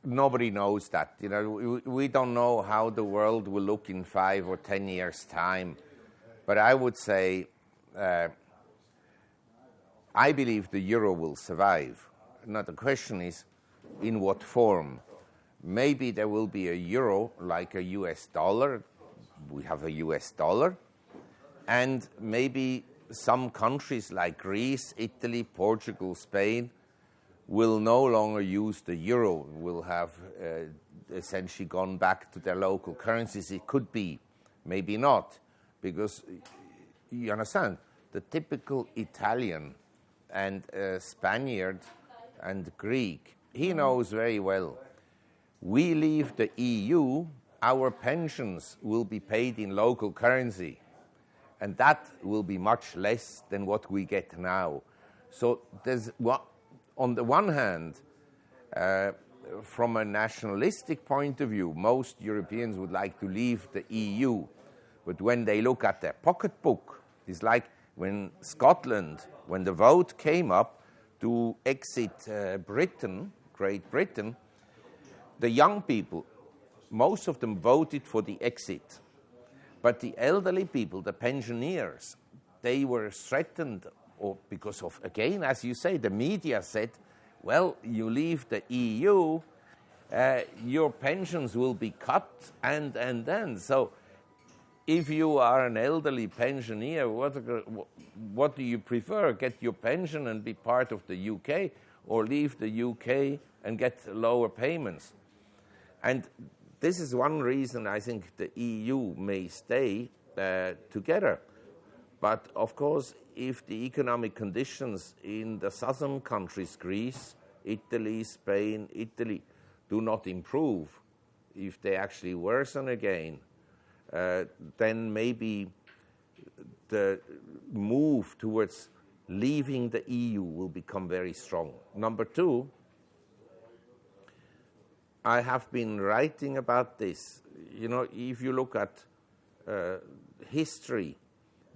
nobody knows that. We don't know how the world will look in 5 or 10 years' time. But I would say I believe the euro will survive. Now the question is, in what form? Maybe there will be a euro like a US dollar. We have a US dollar. And maybe some countries like Greece, Italy, Portugal, Spain will no longer use the euro, will have essentially gone back to their local currencies. It could be, maybe not, because you understand, the typical Italian and Spaniard and Greek, he knows very well, we leave the EU, our pensions will be paid in local currency, and that will be much less than what we get now. So there's, on the one hand, from a nationalistic point of view, most Europeans would like to leave the EU, but when they look at their pocketbook, it's like when Scotland, when the vote came up to exit Great Britain, the young people, most of them voted for the exit. But the elderly people, the pensioners, they were threatened because of, again, as you say, the media said, well, you leave the EU, your pensions will be cut, and then. So if you are an elderly pensioner, what do you prefer? Get your pension and be part of the UK, or leave the UK and get lower payments? And this is one reason I think the EU may stay together. But of course, if the economic conditions in the southern countries, Greece, Italy, Spain, do not improve, if they actually worsen again, then maybe the move towards leaving the EU will become very strong. Number two, I have been writing about this. If you look at history,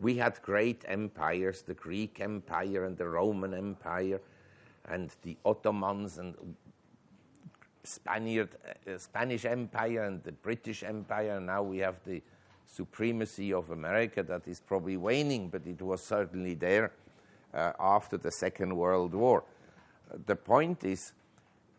we had great empires, the Greek Empire and the Roman Empire and the Ottomans and Spanish Empire and the British Empire. And now we have the supremacy of America that is probably waning, but it was certainly there after the Second World War. The point is,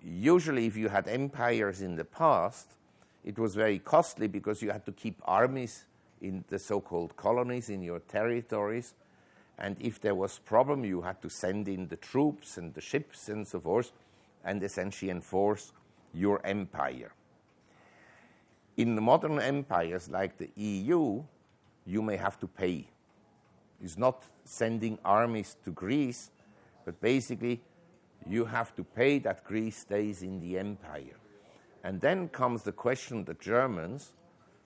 usually if you had empires in the past, it was very costly because you had to keep armies in the so-called colonies, in your territories. And if there was a problem, you had to send in the troops and the ships and so forth, and essentially enforce your empire. In the modern empires like the EU, you may have to pay. It's not sending armies to Greece, but basically you have to pay that Greece stays in the empire. And then comes the question, the Germans,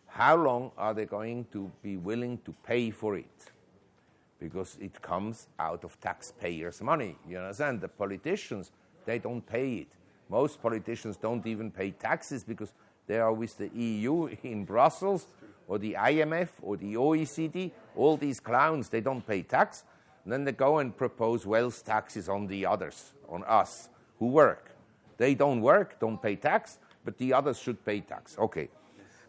how long are they going to be willing to pay for it? Because it comes out of taxpayers' money. You understand? The politicians, they don't pay it. Most politicians don't even pay taxes because they are with the EU in Brussels or the IMF or the OECD. All these clowns, they don't pay tax. And then they go and propose wealth taxes on the others, on us, who work. They don't work, don't pay tax, but the others should pay tax. Okay.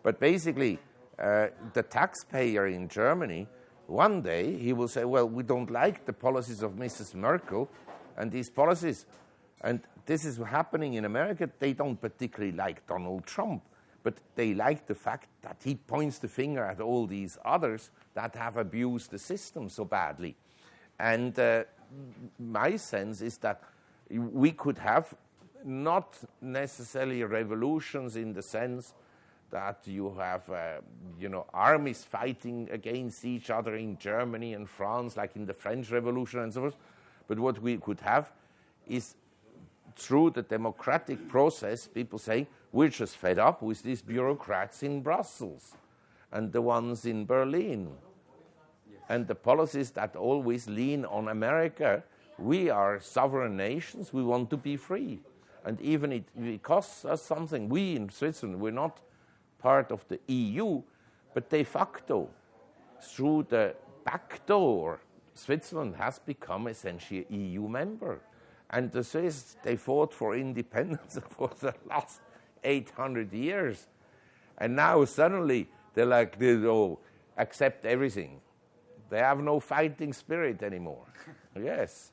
But basically, the taxpayer in Germany, one day he will say, well, we don't like the policies of Mrs. Merkel and these policies. And this is happening in America. They don't particularly like Donald Trump, but they like the fact that he points the finger at all these others that have abused the system so badly. And my sense is that we could have not necessarily revolutions in the sense that you have, armies fighting against each other in Germany and France, like in the French Revolution and so forth. But what we could have is, through the democratic process, people saying, we're just fed up with these bureaucrats in Brussels and the ones in Berlin. And the policies that always lean on America. We are sovereign nations. We want to be free. And even it costs us something. We in Switzerland, we're not part of the EU, but de facto, through the back door, Switzerland has become essentially an EU member. And the Swiss, they fought for independence for the last 800 years. And now suddenly they're like, they accept everything. They have no fighting spirit anymore. Yes.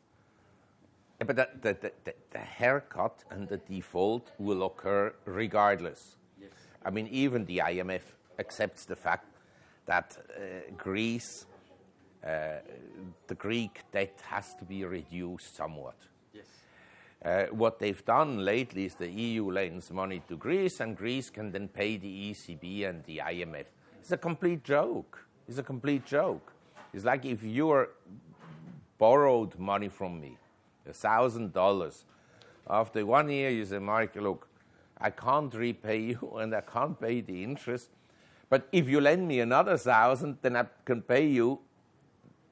But the haircut and the default will occur regardless. Yes. I mean, even the IMF accepts the fact that Greece, the Greek debt has to be reduced somewhat. Yes. What they've done lately is the EU lends money to Greece, and Greece can then pay the ECB and the IMF. It's a complete joke. It's a complete joke. It's like if you borrowed money from me, $1,000. After 1 year, you say, Mark, look, I can't repay you and I can't pay the interest. But if you lend me another 1,000, then I can pay you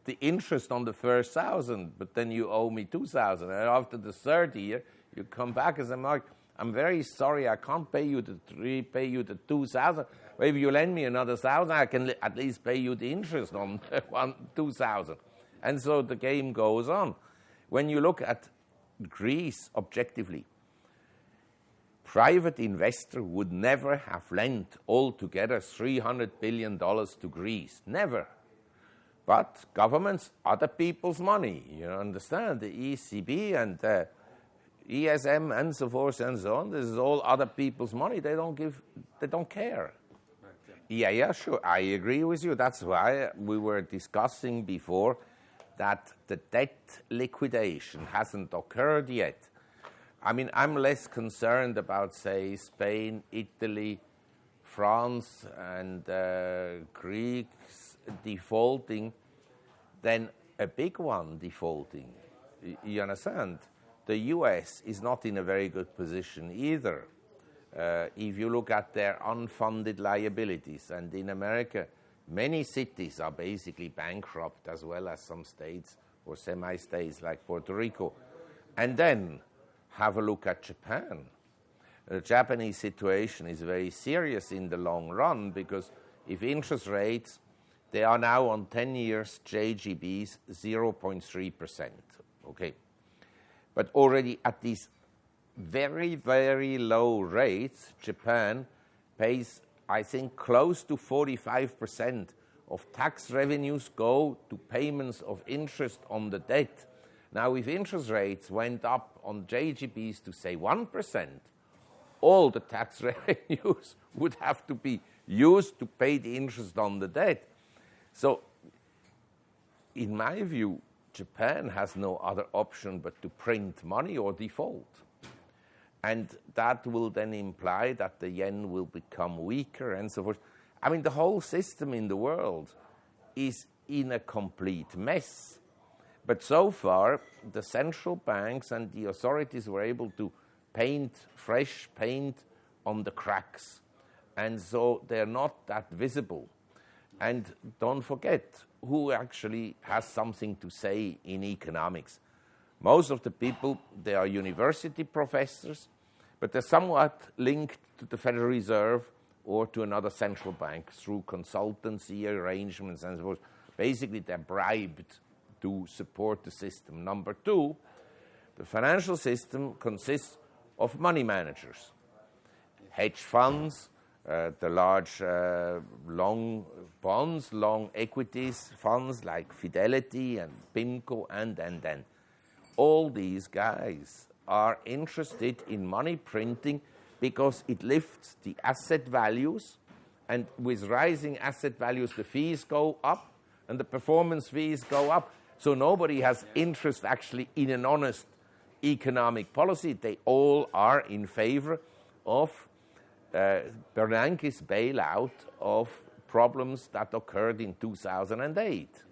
the interest on the first 1,000. But then you owe me 2,000. And after the third year, you come back and say, Mark, I'm very sorry, I can't repay you the 2,000. But if you lend me another 1,000, I can at least pay you the interest on 2,000. And so the game goes on. When you look at Greece objectively, private investor would never have lent altogether $300 billion to Greece. Never. But governments, other people's money, you understand, the ECB and the ESM and so forth and so on, this is all other people's money. They don't care. Yeah, sure, I agree with you. That's why we were discussing before that the debt liquidation hasn't occurred yet. I mean, I'm less concerned about, say, Spain, Italy, France, and Greeks defaulting than a big one defaulting. You understand? The US is not in a very good position either. If you look at their unfunded liabilities, and in America, many cities are basically bankrupt, as well as some states or semi-states like Puerto Rico. And then have a look at Japan. The Japanese situation is very serious in the long run, because if interest rates, they are now on 10 years JGBs 0.3%. Okay. But already at these very, very low rates, Japan pays, I think, close to 45% of tax revenues go to payments of interest on the debt. Now, if interest rates went up on JGBs to, say, 1%, all the tax revenues would have to be used to pay the interest on the debt. So, in my view, Japan has no other option but to print money or default. And that will then imply that the yen will become weaker and so forth. I mean, the whole system in the world is in a complete mess. But so far, the central banks and the authorities were able to paint fresh paint on the cracks. And so they're not that visible. And don't forget who actually has something to say in economics. Most of the people, they are university professors, but they're somewhat linked to the Federal Reserve or to another central bank through consultancy arrangements and so forth. Basically, they're bribed to support the system. Number two, the financial system consists of money managers, hedge funds, the large long bonds, long equities funds like Fidelity and PIMCO and. All these guys are interested in money printing because it lifts the asset values, and with rising asset values, the fees go up and the performance fees go up. So nobody has interest actually in an honest economic policy. They all are in favor of Bernanke's bailout of problems that occurred in 2008.